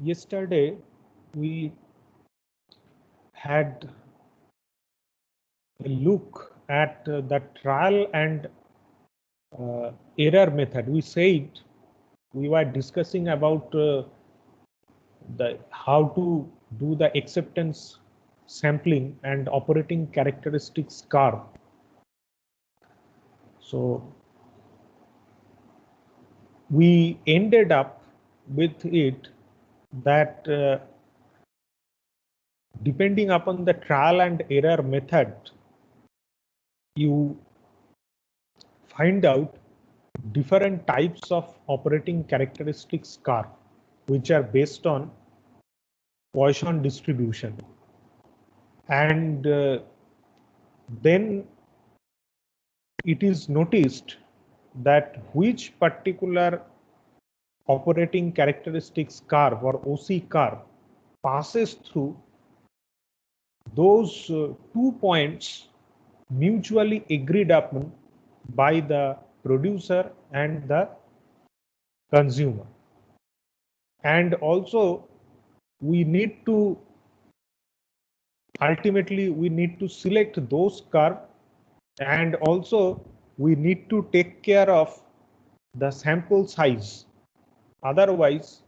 Yesterday we had a look at the trial and error method. We said we were discussing about the how to do the acceptance sampling and operating characteristics curve. So we ended up with it that depending upon the trial and error method, you find out different types of operating characteristics curve, which are based on Poisson distribution. And then it is noticed that which particular operating characteristics curve or OC curve passes through those 2 points mutually agreed upon by the producer and the consumer. And also we need to ultimately we need to select those curve, and also we need to take care of the sample size. Otherwise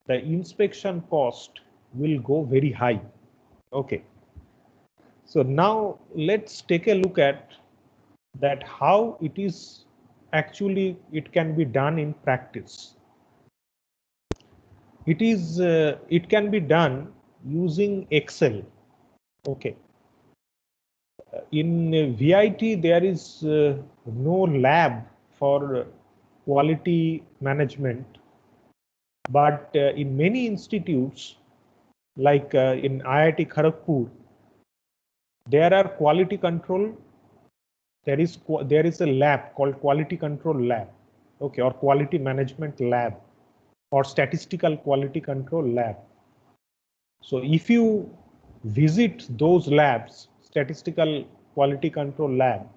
the inspection cost will go very high. Okay, so now let's take a look at that how it is actually it can be done in practice. It can be done using Excel. Okay, in VIT there is no lab for quality management, but in many institutes like in IIT Kharagpur, there are quality control. There is a lab called quality control lab, okay, or quality management lab, or statistical quality control lab. So if you visit those labs, statistical quality control lab,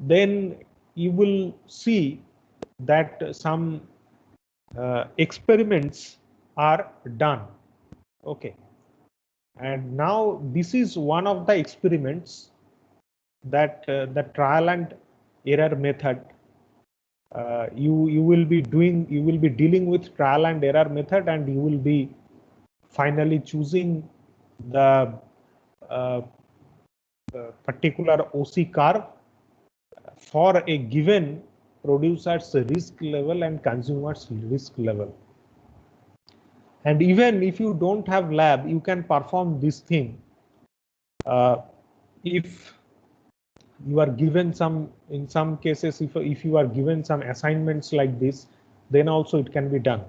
then you will see that some experiments are done. Okay, and now this is one of the experiments that the trial and error method, you will be dealing with trial and error method, and you will be finally choosing the particular OC curve for a given producer's risk level and consumer's risk level. And even if you don't have lab, you can perform this thing. If you are given some, in some cases, if you are given some assignments like this, then also it can be done.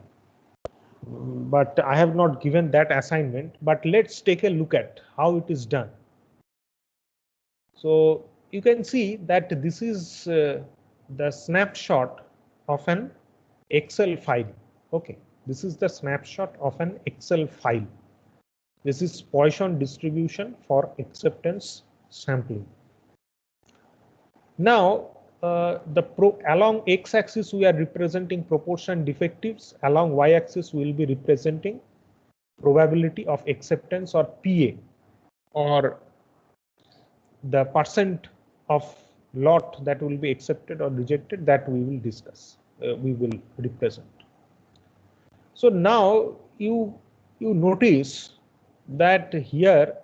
But I have not given that assignment, but let's take a look at how it is done. So you can see that this is the snapshot of an Excel file. Okay, this is the snapshot of an Excel file. This is Poisson distribution for acceptance sampling. Now along x-axis we are representing proportion defectives, along y-axis we will be representing probability of acceptance, or PA, or the percent of lot that will be accepted or rejected, that we will discuss, we will represent. So now you notice that here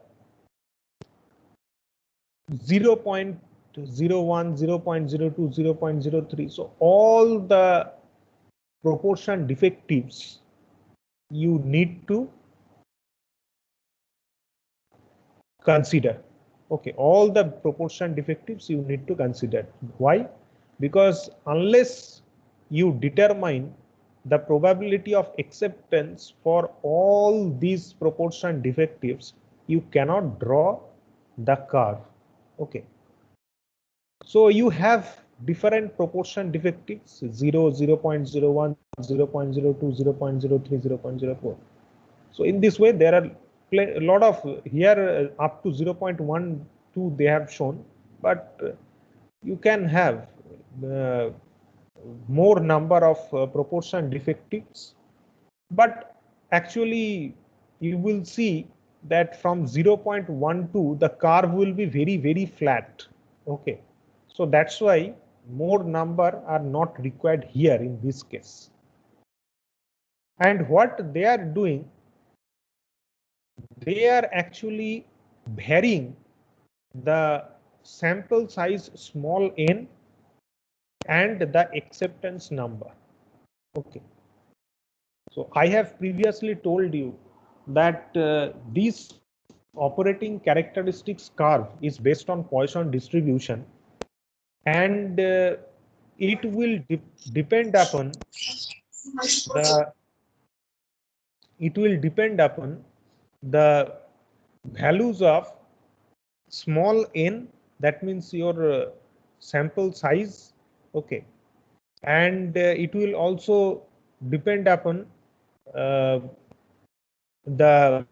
0.01, 0.02, 0.03, so all the proportion defectives you need to consider. Okay, all the proportion defectives you need to consider. Why? Because unless you determine the probability of acceptance for all these proportion defectives, you cannot draw the curve. Okay, so you have different proportion defectives: 0, 0.01, 0.02, 0.03, 0.04. So in this way, there are a lot of, here up to 0.12 they have shown, but you can have more number of proportion defectives. But actually you will see that from 0.12 the curve will be very flat. Okay, so that's why more number are not required here in this case. And what they are doing, they are actually varying the sample size small n and the acceptance number. Okay, so I have previously told you that this operating characteristics curve is based on Poisson distribution, and it will depend upon the values of small n, that means your sample size. Okay, and it will also depend upon uh, the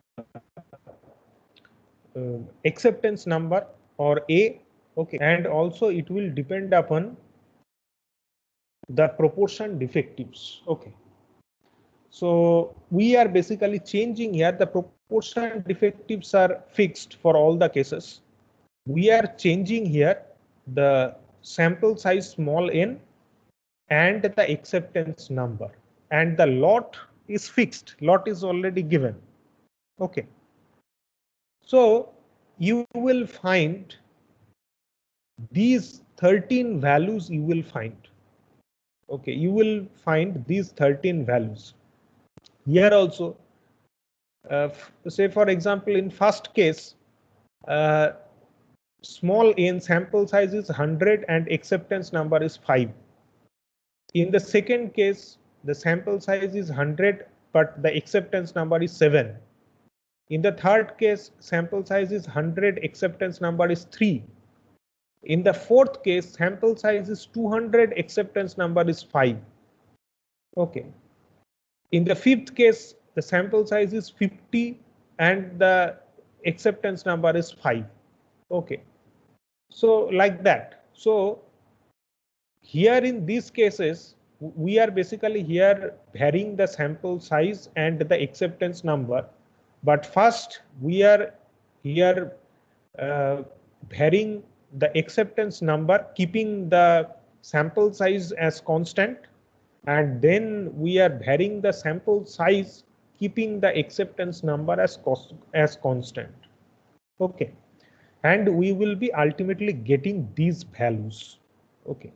acceptance number or A. Okay, and also it will depend upon the proportion defectives. Okay, so we are basically changing here. The proportion defectives are fixed for all the cases. We are changing here the sample size small n and the acceptance number, and the lot is fixed. Lot is already given. Okay, so you will find these 13 values. You will find, okay, you will find these 13 values here also. Say for example, in first case, uh, small n sample size is 100 and acceptance number is 5. In the second case, the sample size is 100 but the acceptance number is 7. In the third case, sample size is 100, acceptance number is 3. In the fourth case, sample size is 200, acceptance number is 5. Okay. In the fifth case, the sample size is 50 and the acceptance number is 5. Okay. So like that. So here in these cases, we are basically here varying the sample size and the acceptance number. But first we are here varying the acceptance number, keeping the sample size as constant, and then we are varying the sample size, keeping the acceptance number as constant. Okay, and we will be ultimately getting these values. Okay,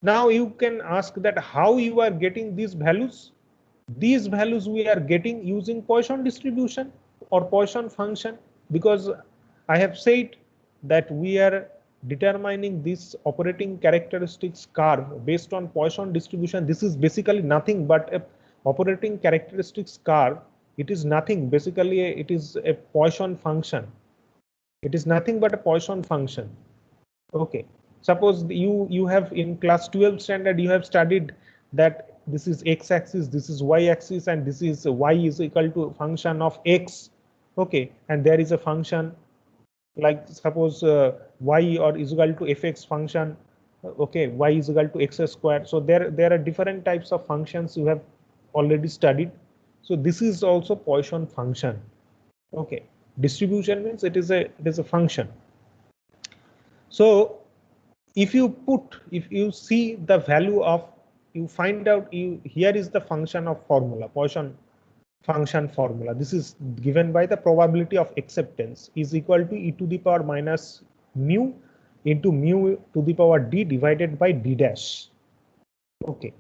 now you can ask that how you are getting these values. These values we are getting using Poisson distribution or Poisson function, because I have said that we are determining this operating characteristics curve based on Poisson distribution. This is basically nothing but a operating characteristics curve. It is nothing, basically it is a Poisson function. It is nothing but a Poisson function. Okay, suppose you have in class 12 standard, you have studied that this is x-axis, this is y-axis, and this is y is equal to function of x. Okay, and there is a function like suppose y or is equal to fx function. Okay, y is equal to x square. So there are different types of functions you have already studied. So this is also Poisson function. Okay, distribution means it is a function. So if you see the value of, you find out, here is the function of formula, Poisson function formula. This is given by the probability of acceptance is equal to e to the power minus mu into mu to the power d divided by d dash. Okay,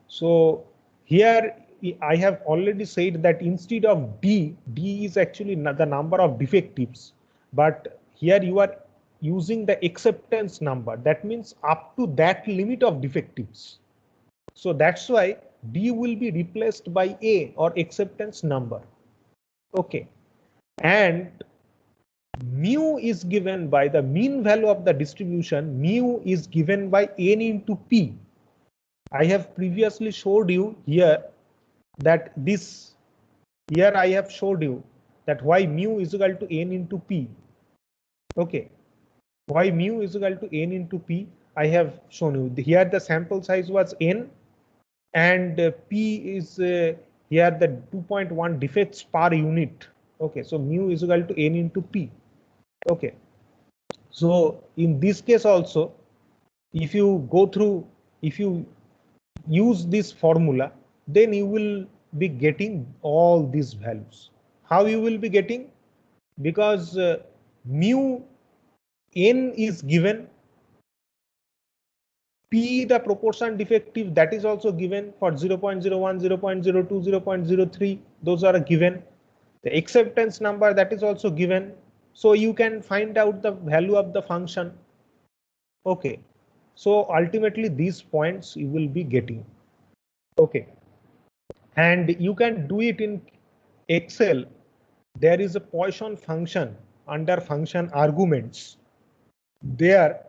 so here I have already said that instead of d is actually the number of defectives, but here you are using the acceptance number. That means up to that limit of defectives. So that's why d will be replaced by a or acceptance number. Okay, and mu is given by the mean value of the distribution. Mu is given by n into p. I have previously showed you here that this, here I have showed you that why mu is equal to n into p. Okay, why mu is equal to n into p, I have shown you. Here the sample size was n and p is here the 2.1 defects per unit. Okay, so mu is equal to n into p. Okay, so in this case also, if you go through, if you use this formula, then you will be getting all these values. How you will be getting? Because mu n is given, p the proportion defective, that is also given for 0.01, 0.02, 0.03, those are given. The acceptance number, that is also given. So you can find out the value of the function. Okay, so ultimately these points you will be getting. Okay, and you can do it in Excel. There is a Poisson function under function arguments. There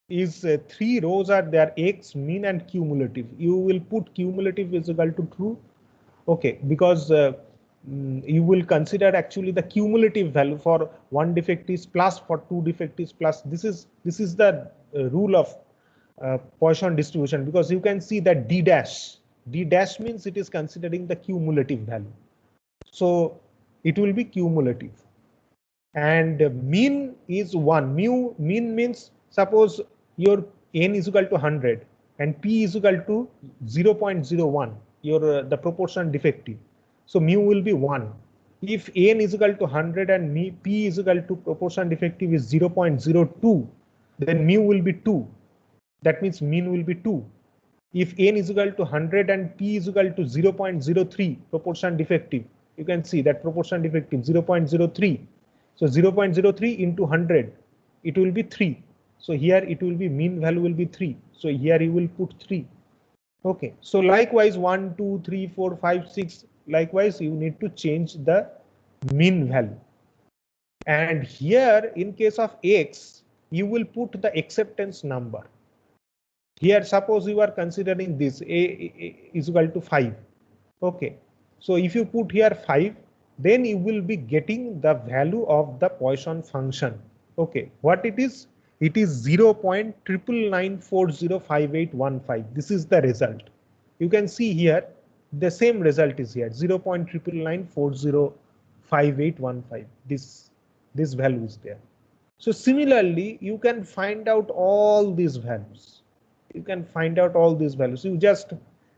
is three rows are there: x, mean, and cumulative. You will put cumulative is equal to true. Okay, because you will consider actually the cumulative value for one defect is plus, for two defect is plus. This is the rule of Poisson distribution, because you can see that d dash means it is considering the cumulative value. So it will be cumulative. And mean is 1. Mean means, suppose your n is equal to 100 and p is equal to 0.01, your the proportion defective. So mu will be 1. If n is equal to 100 and p is equal to proportion defective is 0.02, then mu will be 2. That means mean will be 2. If n is equal to 100 and p is equal to 0.03, proportion defective, you can see that proportion defective 0.03. So 0.03 into 100, it will be 3. So here it will be mean value will be 3. So here you will put 3. Okay. So likewise 1, 2, 3, 4, 5, 6. Likewise you need to change the mean value. And here in case of x, you will put the acceptance number. Here suppose you are considering this a is equal to 5. Okay. So if you put here 5, then you will be getting the value of the Poisson function. Okay, what it is? It is 0.999405815. This is the result. You can see here the same result is here, 0.999405815. This value is there. So similarly, you can find out all these values. You can find out all these values. You just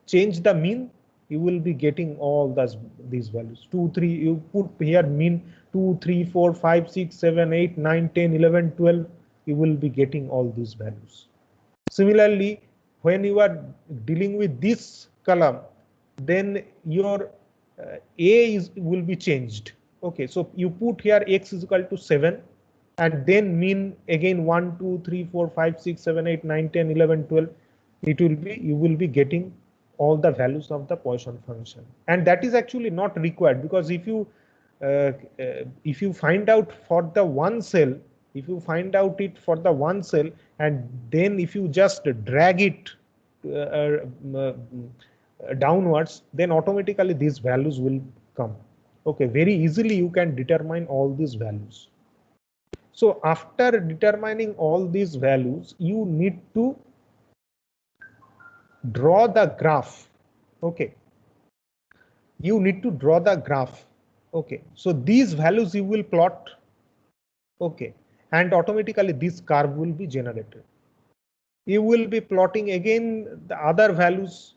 change the mean, you will be getting all these values. 2, 3, you put here mean 2, 3, 4, 5, 6, 7, 8, 9, 10, 11, 12, you will be getting all these values. Similarly, when you are dealing with this column, then your A will be changed. Okay, so you put here x is equal to 7 and then mean again 1, 2, 3, 4, 5, 6, 7, 8, 9, 10, 11, 12. It will be, you will be getting all the values of the Poisson function, and that is actually not required, because if you find out for the one cell, if you find out it for the one cell, and then if you just drag it downwards, then automatically these values will come. Okay, very easily you can determine all these values. So after determining all these values, you need to draw the graph. Okay, you need to draw the graph. Okay, so these values you will plot. Okay, and automatically this curve will be generated. You will be plotting again the other values,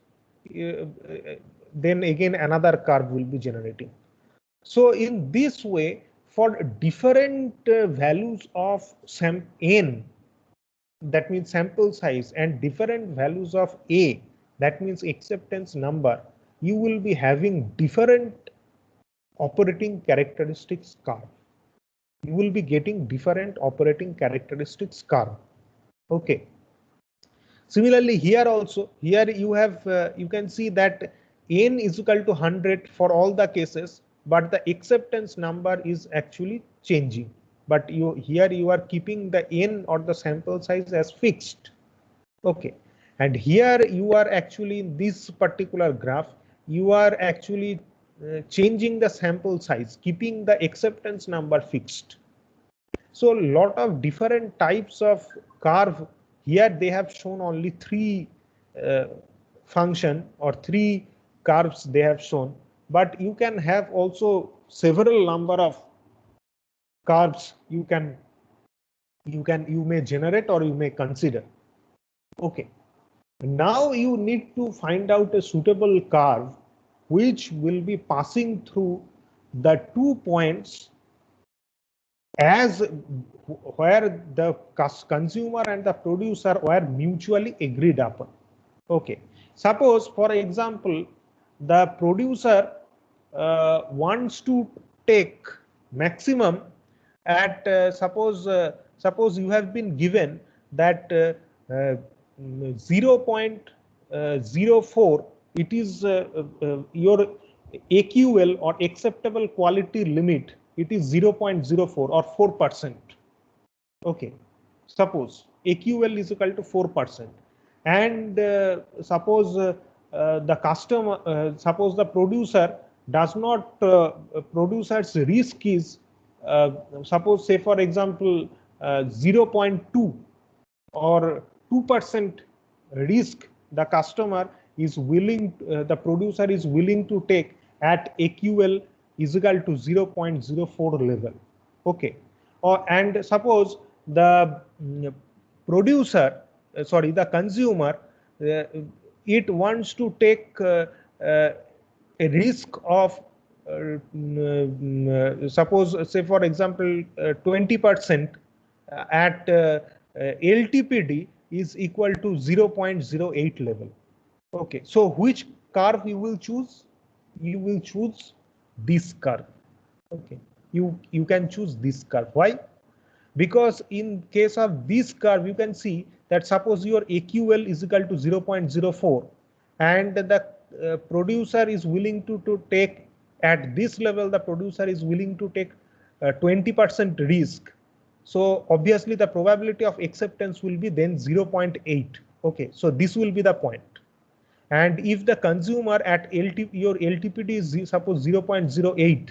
then again another curve will be generating. So in this way, for different values of n, that means sample size, and different values of a, that means acceptance number, you will be having different operating characteristics curve. You will be getting different operating characteristics curve. Okay. Similarly, here also, here you have, you can see that n is equal to 100 for all the cases, but the acceptance number is actually changing. But here you are keeping the n or the sample size as fixed. Okay, and here you are actually in this particular graph, you are actually changing the sample size, keeping the acceptance number fixed. So a lot of different types of curve. Here they have shown only three function or three curves they have shown, but you can have also several number of curves you may generate or you may consider. Okay. Now you need to find out a suitable curve which will be passing through the 2 points as where the consumer and the producer were mutually agreed upon. Okay. Suppose, for example, the producer wants to take maximum at suppose you have been given that 0.04, it is your AQL or acceptable quality limit, it is 0.04 or 4%. Okay, suppose AQL is equal to 4%, and suppose the producer does not producer's risk is suppose, say for example 0.2 or 2% risk the customer is willing, the producer is willing to take at AQL is equal to 0.04 level. Okay, and suppose the the consumer, it wants to take a risk of suppose, say for example 20% at LTPD is equal to 0.08 level. Okay, so which curve you will choose? You will choose this curve. Okay, you can choose this curve. Why? Because in case of this curve, you can see that suppose your AQL is equal to 0.04 and the producer is willing to take at this level, the producer is willing to take 20% risk. So obviously the probability of acceptance will be then 0.8. Okay, so this will be the point. And if the consumer at your LTPD is suppose 0.08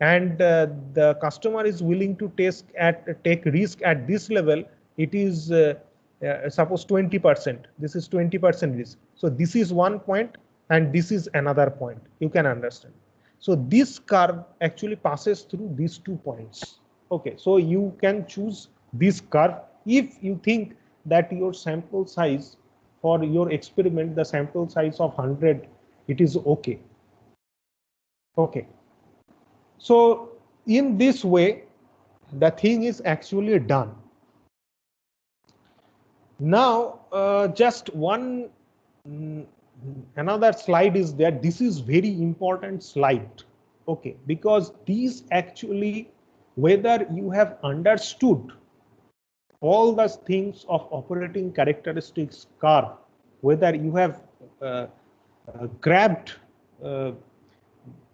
and the customer is willing to take risk at this level, it is suppose 20%. This is 20% risk. So this is one point and this is another point. You can understand. So this curve actually passes through these 2 points. Okay, so you can choose this curve if you think that your sample size for your experiment, the sample size of 100, it is okay. Okay. So in this way, the thing is actually done. Now, just one another slide is there. This is very important slide. Okay, because these actually, whether you have understood all the things of operating characteristics curve, whether you have grabbed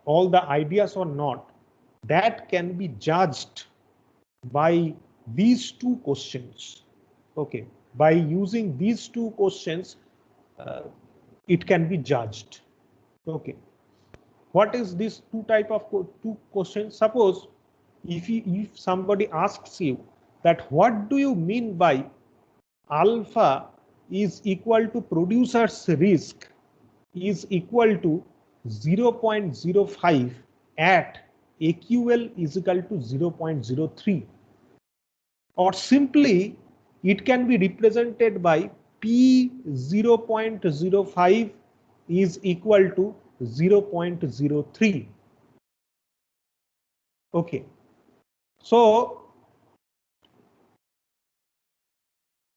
all the ideas or not, that can be judged by these 2 questions. Okay, by using these 2 questions, it can be judged. Okay, what is this 2 type of 2 questions? Suppose if somebody asks you that what do you mean by alpha is equal to producer's risk is equal to 0.05 at AQL is equal to 0.03, or simply it can be represented by P 0.05 is equal to 0.03. Okay, so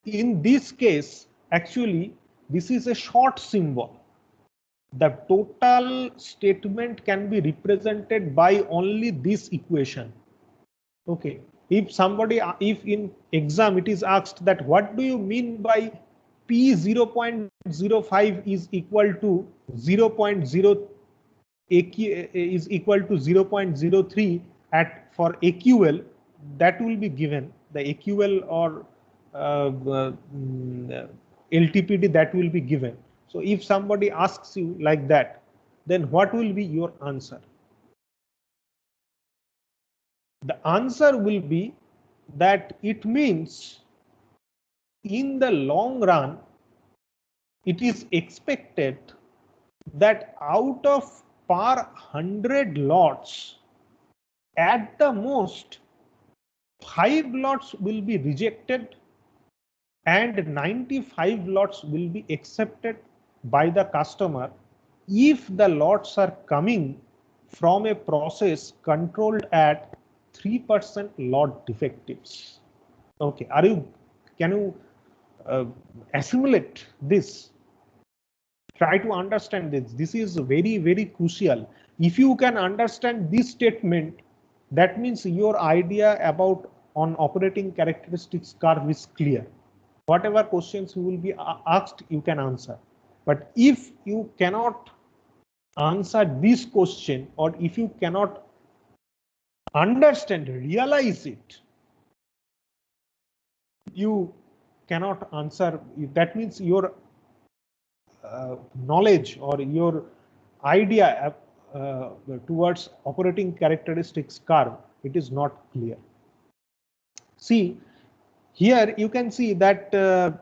in this case, actually, this is a short symbol. The total statement can be represented by only this equation. Okay, if in exam it is asked that what do you mean by P 0.05 is equal to 0.0 is equal to 0.03 at for AQL, that will be given, the AQL or LTPD that will be given. So if somebody asks you like that, then what will be your answer? The answer will be that it means in the long run, it is expected that out of per 100 lots, at the most 5 lots will be rejected and 95 lots will be accepted by the customer if the lots are coming from a process controlled at 3% lot defectives. Okay, can you assimilate this? Try to understand this. This is very, very crucial. If you can understand this statement, that means your idea about on operating characteristics curve is clear. Whatever questions you will be asked, you can answer. But if you cannot answer this question, or if you cannot understand, realize it, you cannot answer. That means your knowledge or your idea towards operating characteristics curve, it is not clear. See, here you can see that the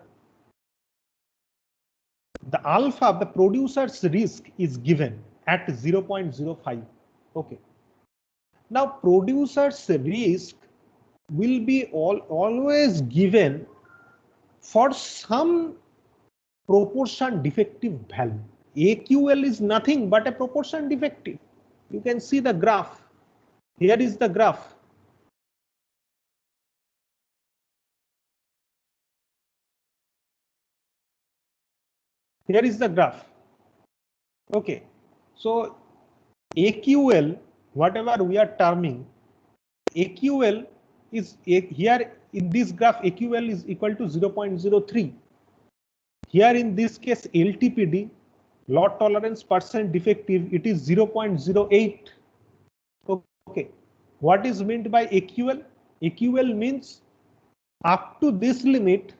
alpha, the producer's risk, is given at 0.05. Okay. Now producer's risk will be always given for some proportion defective value. AQL is nothing but a proportion defective. You can see the graph. Here is the graph. Here is the graph. Okay. So AQL, whatever we are terming, AQL is here in this graph, AQL is equal to 0.03. Here in this case, LTPD, lot tolerance percent defective, it is 0.08. Okay. What is meant by AQL? AQL means up to this limit,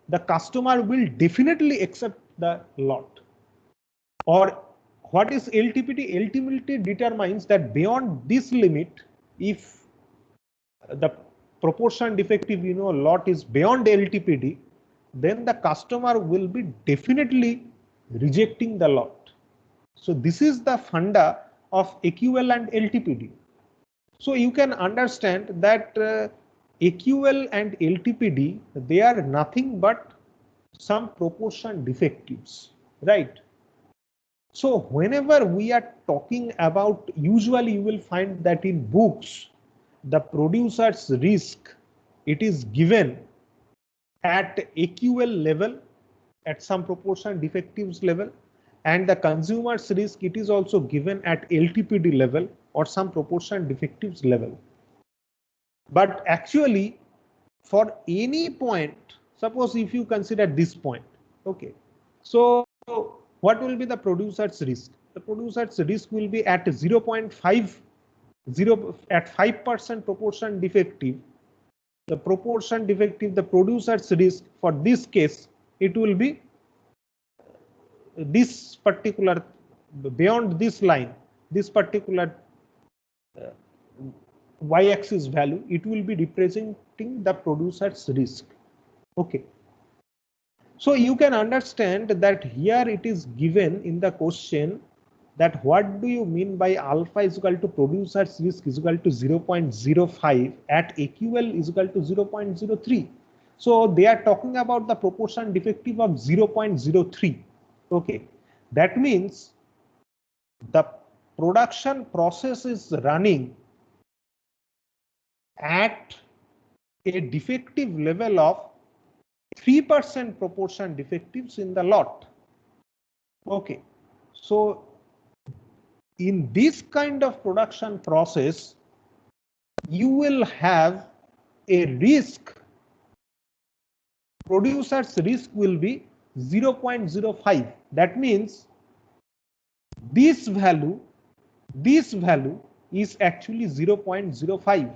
the customer will definitely accept the lot. Or what is LTPD? LTPD determines that beyond this limit, if the proportion defective, lot is beyond LTPD, then the customer will be definitely rejecting the lot. So this is the funda of AQL and LTPD. So you can understand that AQL and LTPD, they are nothing but some proportion defectives, right? So whenever we are talking about, usually you will find that in books, the producer's risk, it is given at AQL level, at some proportion defectives level, and the consumer's risk, it is also given at LTPD level or some proportion defectives level. But actually, for any point, suppose if you consider this point, okay, so what will be the producer's risk? The producer's risk will be at 0.50 at 5% proportion defective. The proportion defective, the producer's risk for this case, it will be this particular, beyond this line, this particular y-axis value, it will be representing the producer's risk. Okay. So you can understand that here it is given in the question that what do you mean by alpha is equal to producer's risk is equal to 0.05 at AQL is equal to 0.03. So they are talking about the proportion defective of 0.03. Okay. That means the production process is running at a defective level of 3% proportion defectives in the lot. Okay. So in this kind of production process, you will have a risk, producer's risk will be 0.05. That means this value is actually 0.05.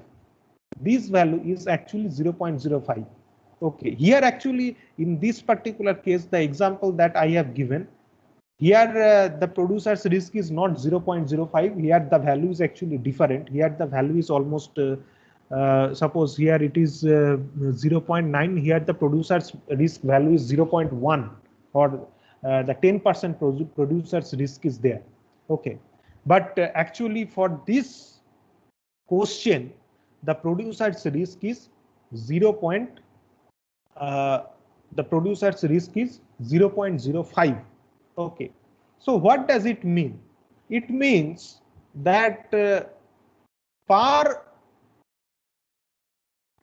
This value is actually 0.05. Okay, here actually in this particular case, the example that I have given, here the producer's risk is not 0.05. Here the value is actually different. Here the value is almost, suppose here it is 0.9. Here the producer's risk value is 0.1, or the 10% producer's risk is there. Okay, but actually for this question, the producer's risk is 0.05. Okay, so what does it mean? It means that per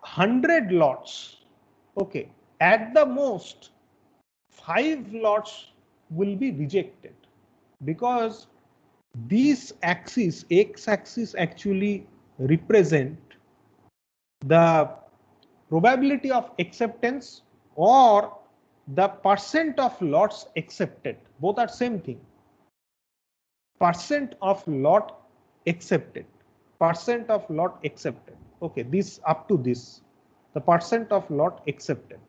100 lots, okay, at the most 5 lots will be rejected, because this axis, x-axis, actually represent the probability of acceptance or the percent of lots accepted. Both are same thing. Percent of lot accepted. Percent of lot accepted. Okay, this up to this, the percent of lot accepted.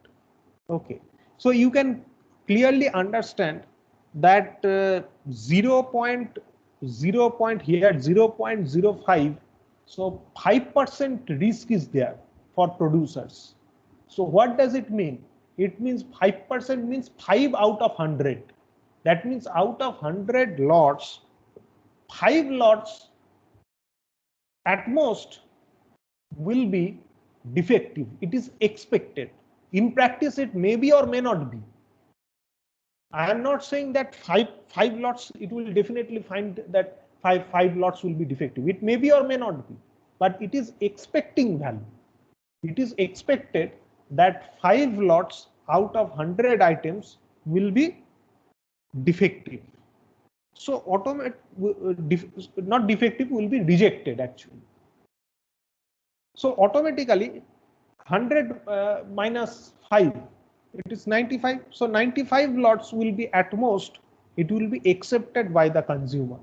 Okay, so you can clearly understand that 0.05, so 5% risk is there for producers. So what does it mean? It means 5% means 5 out of 100. That means out of 100 lots, 5 lots at most will be defective. It is expected. In practice, it may be or may not be. I am not saying that five lots, it will definitely find that five lots will be defective. It may be or may not be, but it is expecting value. It is expected that 5 lots out of 100 items will be defective. So not defective, will be rejected actually. So automatically 100 minus 5, it is 95. So 95 lots will be at most, it will be accepted by the consumer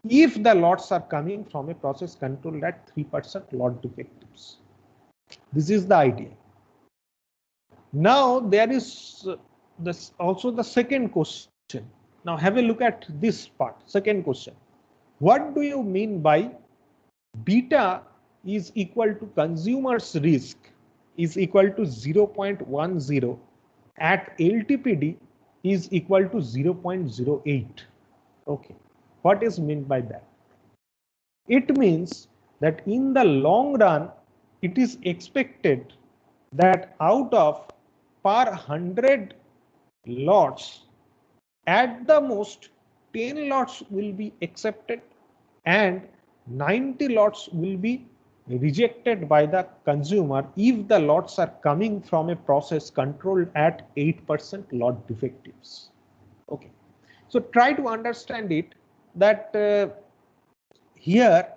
if the lots are coming from a process controlled at 3% lot defectives. This is the idea. Now there is also the second question. Now have a look at this part. Second question. What do you mean by beta is equal to consumer's risk is equal to 0.10 at LTPD is equal to 0.08. Okay, what is meant by that? It means that in the long run, it is expected that out of per 100 lots, at the most 10 lots will be accepted and 90 lots will be rejected by the consumer if the lots are coming from a process controlled at 8% lot defectives. Okay, so try to understand it that here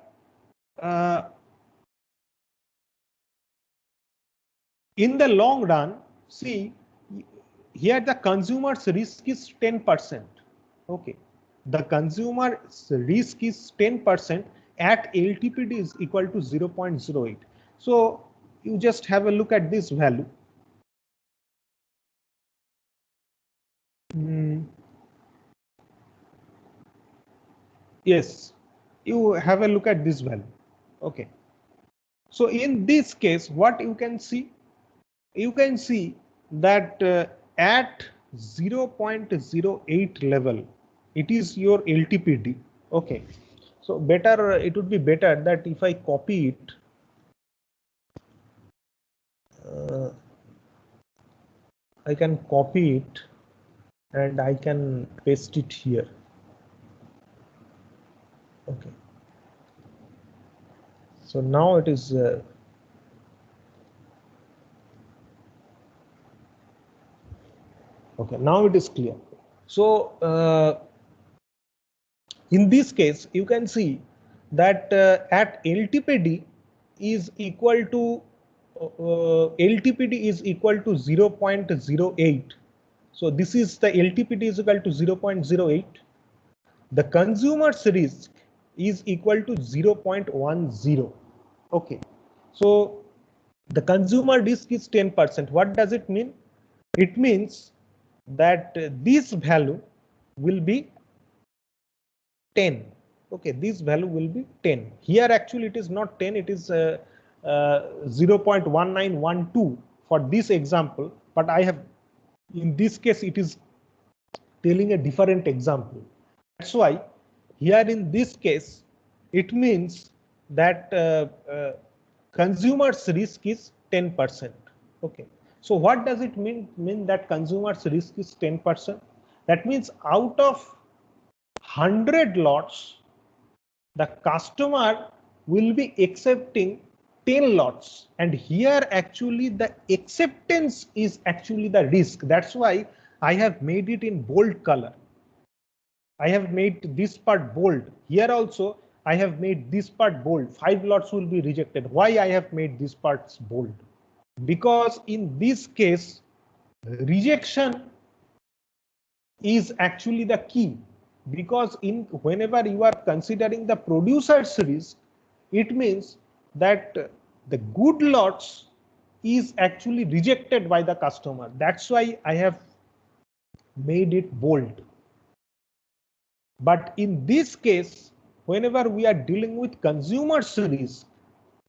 in the long run, see here the consumer's risk is 10%. Okay, the consumer's risk is 10% at LTPD is equal to 0.08. So you just have a look at this value. Yes, you have a look at this value. Okay, so in this case, what you can see? You can see that at 0.08 level, it is your LTPD. Okay, so better, it would be better that if I copy it, I can copy it and I can paste it here. Okay, so now it is okay, now it is clear. So in this case, you can see that at LTPD is equal to LTPD is equal to 0.08. So this is the LTPD is equal to 0.08. The consumer's risk is equal to 0.10. Okay, so the consumer risk is 10%. What does it mean? It means that this value will be 10. Okay, this value will be 10. Here actually it is not 10, it is 0.1912 for this example, but I have, in this case it is telling a different example. That's why here in this case, it means that consumer's risk is 10%. Okay. So what does it mean? Mean that consumer's risk is 10%. That means out of 100 lots, the customer will be accepting 10 lots, and here actually the acceptance is actually the risk. That's why I have made it in bold color. I have made this part bold. Here also I have made this part bold. 5 lots will be rejected. Why I have made this parts bold? Because in this case, rejection is actually the key. Because whenever you are considering the producer's risk, it means that the good lots is actually rejected by the customer. That's why I have made it bold. But in this case, whenever we are dealing with consumer's risk,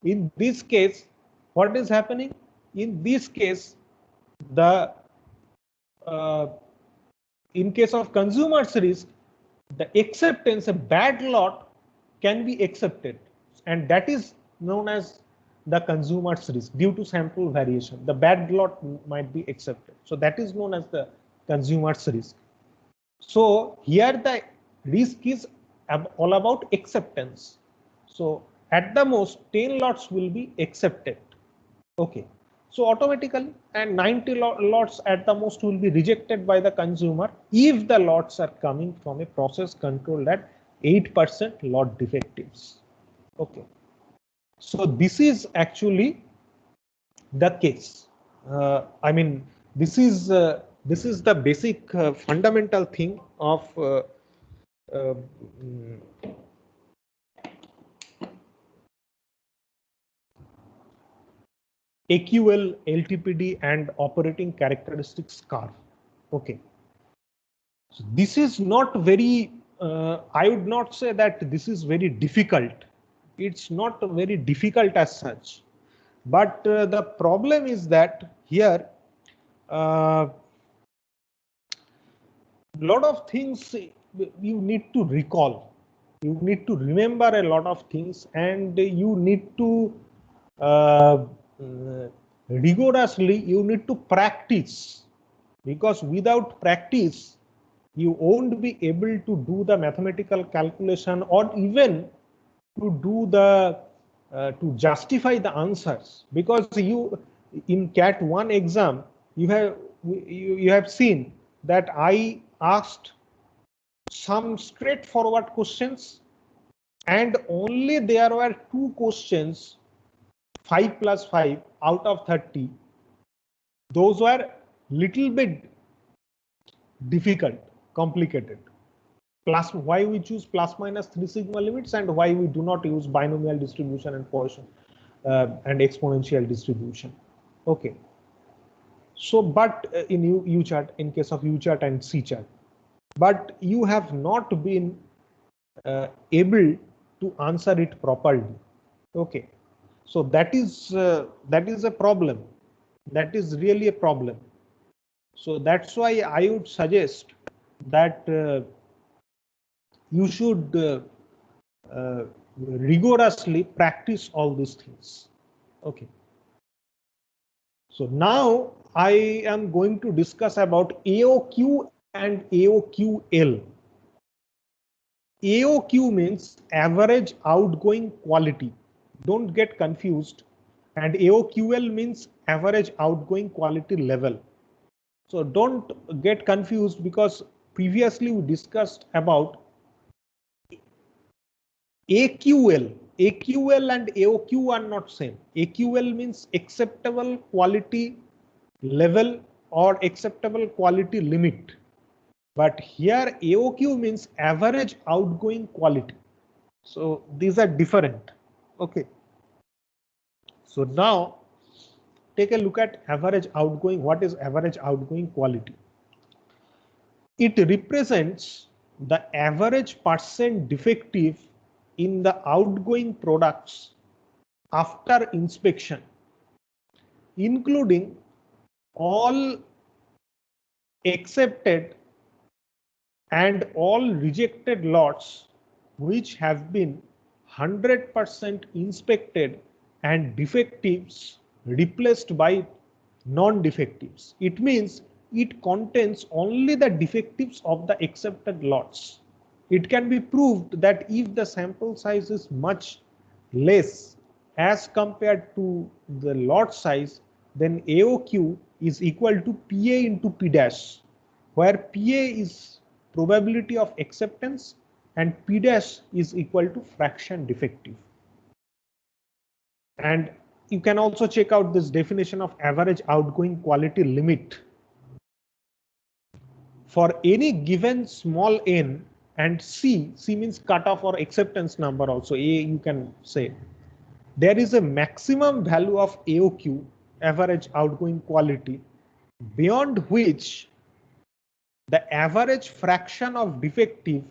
in this case, what is happening? In this case, the in case of consumer's risk, the acceptance, a bad lot can be accepted, and that is known as the consumer's risk due to sample variation. The bad lot might be accepted. So that is known as the consumer's risk. So here the risk is all about acceptance. So at the most 10 lots will be accepted. Okay. So automatically, and 90 lots at the most will be rejected by the consumer if the lots are coming from a process controlled at 8% lot defectives. Okay. So this is actually the case. I mean, this is the basic fundamental thing of AQL, LTPD, and operating characteristics curve. Okay. So this is not very, I would not say that this is very difficult. It's not very difficult as such. But the problem is that here, a lot of things you need to recall. You need to remember a lot of things, and you need to rigorously, you need to practice, because without practice, you won't be able to do the mathematical calculation, or even to do the to justify the answers. Because you in CAT 1 exam, you have seen that I asked some straightforward questions, and only there were 2 questions 5 plus 5 out of 30. Those were little bit difficult, complicated. Plus, why we choose plus minus 3 sigma limits, and why we do not use binomial distribution and Poisson and exponential distribution. Okay. So, but in U chart, in case of U chart and C chart, but you have not been able to answer it properly. Okay. So that is a problem. That is really a problem. So that's why I would suggest that you should rigorously practice all these things. Okay. So now I am going to discuss about AOQ and AOQL. AOQ means average outgoing quality. Don't get confused. And AOQL means average outgoing quality level. So don't get confused, because previously we discussed about AQL. AQL and AOQ are not same. AQL means acceptable quality level or acceptable quality limit. But here AOQ means average outgoing quality. So these are different. Okay. So now take a look at average outgoing. What is average outgoing quality? It represents the average percent defective in the outgoing products after inspection, including all accepted and all rejected lots which have been 100% inspected and defectives replaced by non-defectives. It means it contains only the defectives of the accepted lots. It can be proved that if the sample size is much less as compared to the lot size, then AOQ is equal to PA into P dash, where PA is probability of acceptance and P dash is equal to fraction defective. And you can also check out this definition of average outgoing quality limit. For any given small n and C means cutoff or acceptance number also, A you can say, there is a maximum value of AOQ, average outgoing quality, beyond which the average fraction of defective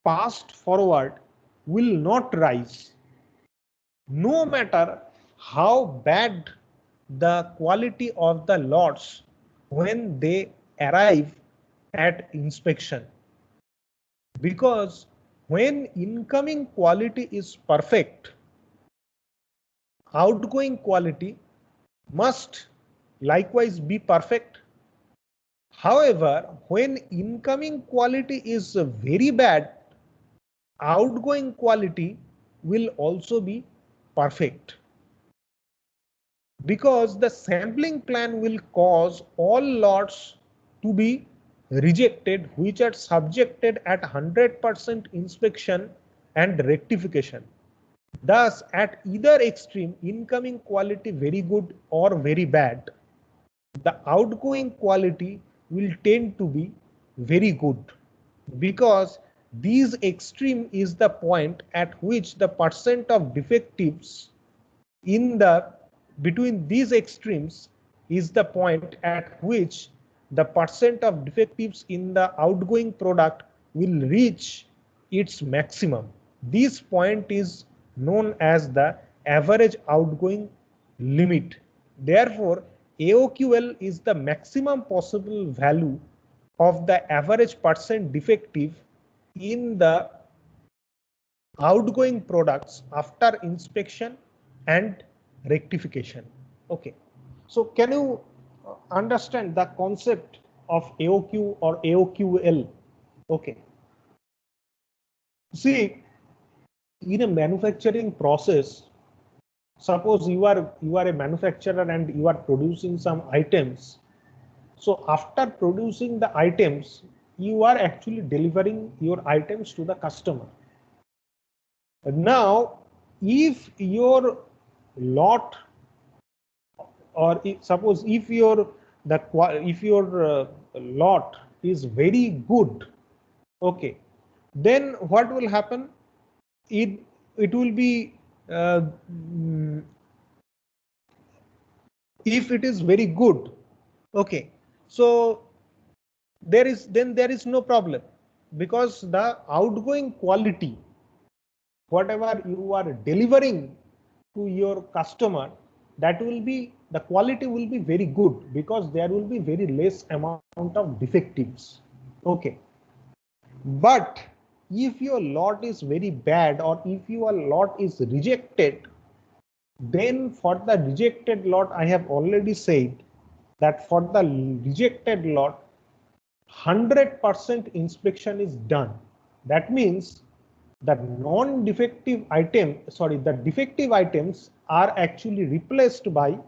passed forward will not rise, no matter how bad the quality of the lots when they arrive at inspection. Because when incoming quality is perfect, outgoing quality must likewise be perfect. However, when incoming quality is very bad, outgoing quality will also be perfect. Because the sampling plan will cause all lots to be rejected which are subjected at 100% inspection and rectification. Thus, at either extreme, incoming quality very good or very bad, the outgoing quality will tend to be very good, because these extreme is the point at which the percent of defectives in the between these extremes is the point at which the percent of defectives in the outgoing product will reach its maximum. This point is known as the average outgoing limit. Therefore, AOQL is the maximum possible value of the average percent defective in the outgoing products after inspection and rectification. Okay, so can you understand the concept of AOQ or AOQL? Okay, see, in a manufacturing process, suppose you are a manufacturer and you are producing some items. So after producing the items, you are actually delivering your items to the customer. Now, if your lot, or suppose if your lot is very good, okay, then what will happen? It will be if it is very good, okay, so there is no problem, because the outgoing quality, whatever you are delivering to your customer, that will be, the quality will be very good, because there will be very less amount of defectives. Okay, but if your lot is very bad, or if your lot is rejected, then for the rejected lot, I have already said that for the rejected lot, 100% inspection is done. That means the non-defective item, sorry, the defective items are actually replaced by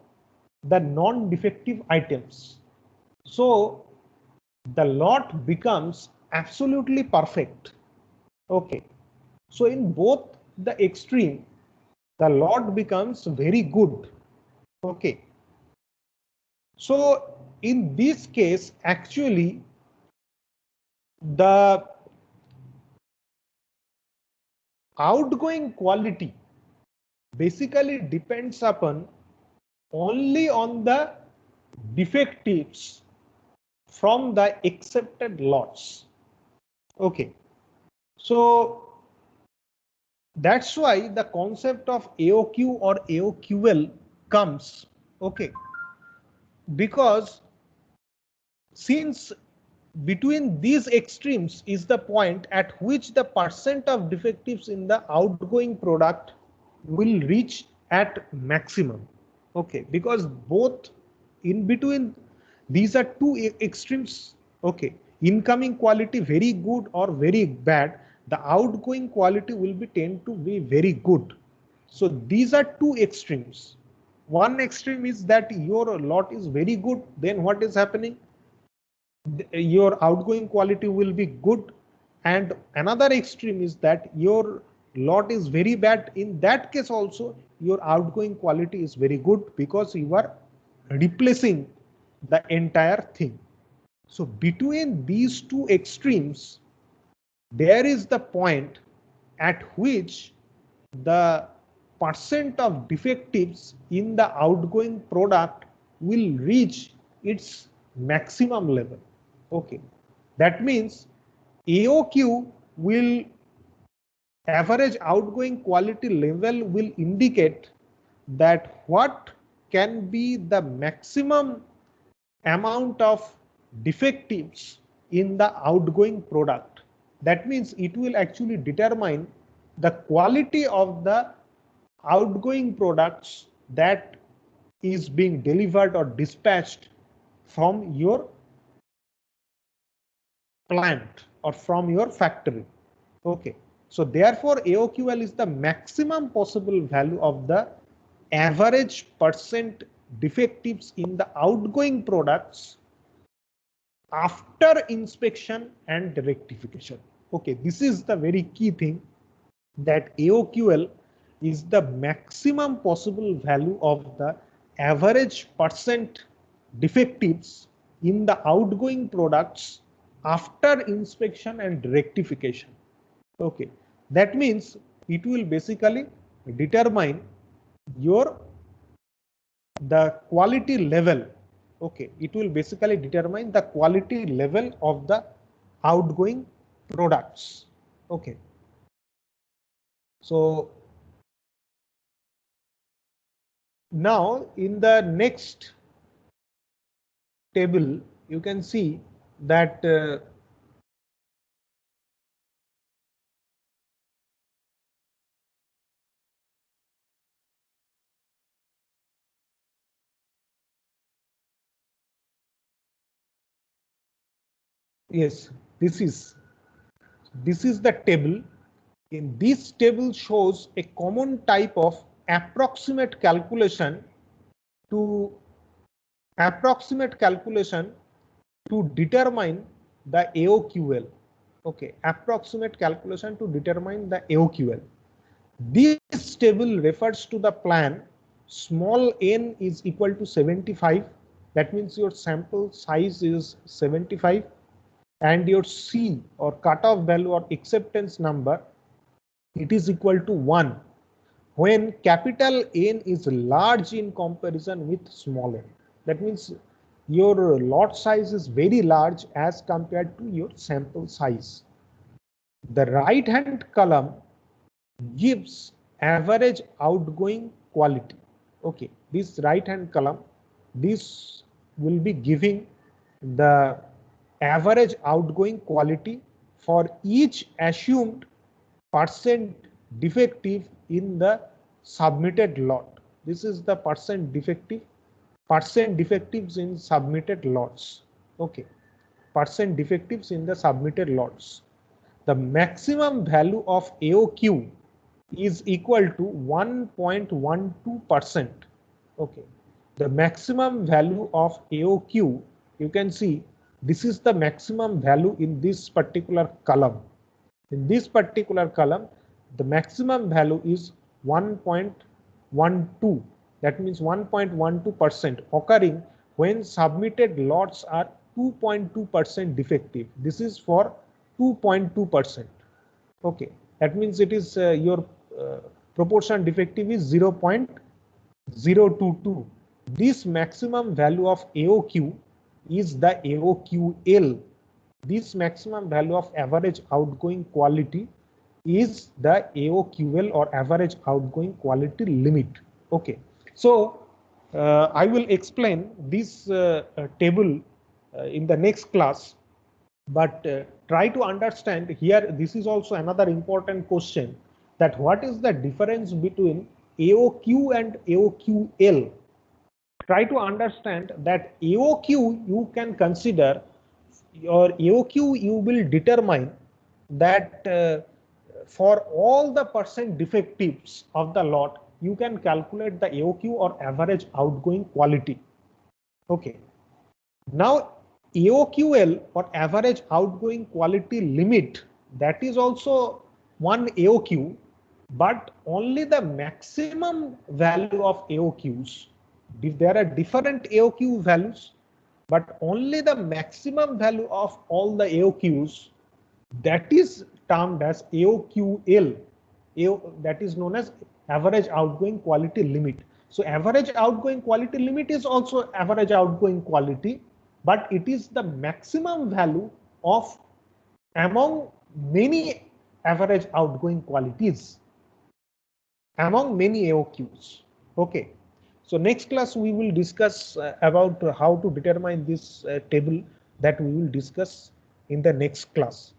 the non-defective items. So the lot becomes absolutely perfect. Okay, so in both the extreme, the lot becomes very good. Okay, so in this case, actually the outgoing quality basically depends upon only on the defectives from the accepted lots. Okay, so that's why the concept of AOQ or AOQL comes. Okay, because since between these extremes is the point at which the percent of defectives in the outgoing product will reach at maximum. Okay, because both in between these are two extremes. Okay, incoming quality very good or very bad, the outgoing quality will be tend to be very good. So these are two extremes. One extreme is that your lot is very good, then what is happening? Your outgoing quality will be good, and another extreme is that your lot is very bad. In that case also your outgoing quality is very good because you are replacing the entire thing. So between these two extremes there is the point at which the percent of defectives in the outgoing product will reach its maximum level. Okay, that means AOQ will, average outgoing quality level, will indicate that what can be the maximum amount of defectives in the outgoing product. That means it will actually determine the quality of the outgoing products that is being delivered or dispatched from your plant or from your factory. Okay, so therefore AOQL is the maximum possible value of the average percent defectives in the outgoing products after inspection and rectification. Okay, this is the very key thing, that AOQL is the maximum possible value of the average percent defectives in the outgoing products after inspection and rectification. Okay, that means it will basically determine your the quality level. Okay, it will basically determine the quality level of the outgoing products. Okay, so now in the next table you can see that yes, this is the table. In this table shows a common type of approximate calculation to determine the AOQL. Okay, approximate calculation to determine the AOQL. This table refers to the plan small n is equal to 75. That means your sample size is 75 and your C or cutoff value or acceptance number, it is equal to 1 when capital N is large in comparison with small n. That means your lot size is very large as compared to your sample size. The right hand column gives average outgoing quality. Okay, this right hand column, this will be giving the average outgoing quality for each assumed percent defective in the submitted lot. This is the percent defectives in submitted lots. Okay, percent defectives in the submitted lots. The maximum value of AOQ is equal to 1.12%. Okay, the maximum value of AOQ, you can see this is the maximum value in this particular column. In this particular column, the maximum value is 1.12. That means 1.12% occurring when submitted lots are 2.2% defective. This is for 2.2%. Okay, that means it is your proportion defective is 0.022. This maximum value of AOQ is the AOQL. This maximum value of average outgoing quality is the AOQL or average outgoing quality limit. Okay, so I will explain this table in the next class. But try to understand here, this is also another important question, that what is the difference between AOQ and AOQL. Try to understand that AOQ you can consider, your AOQ you will determine that for all the percent defectives of the lot, you can calculate the AOQ or average outgoing quality. Okay. Now AOQL or average outgoing quality limit, that is also one AOQ, but only the maximum value of AOQs. There are different AOQ values, but only the maximum value of all the AOQs, that is termed as AOQL. That is known as average outgoing quality limit. So average outgoing quality limit is also average outgoing quality, but it is the maximum value of among many average outgoing qualities among many AOQs. Okay. So next class we will discuss about how to determine this table, that we will discuss in the next class.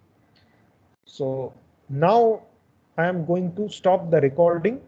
So now I am going to stop the recording.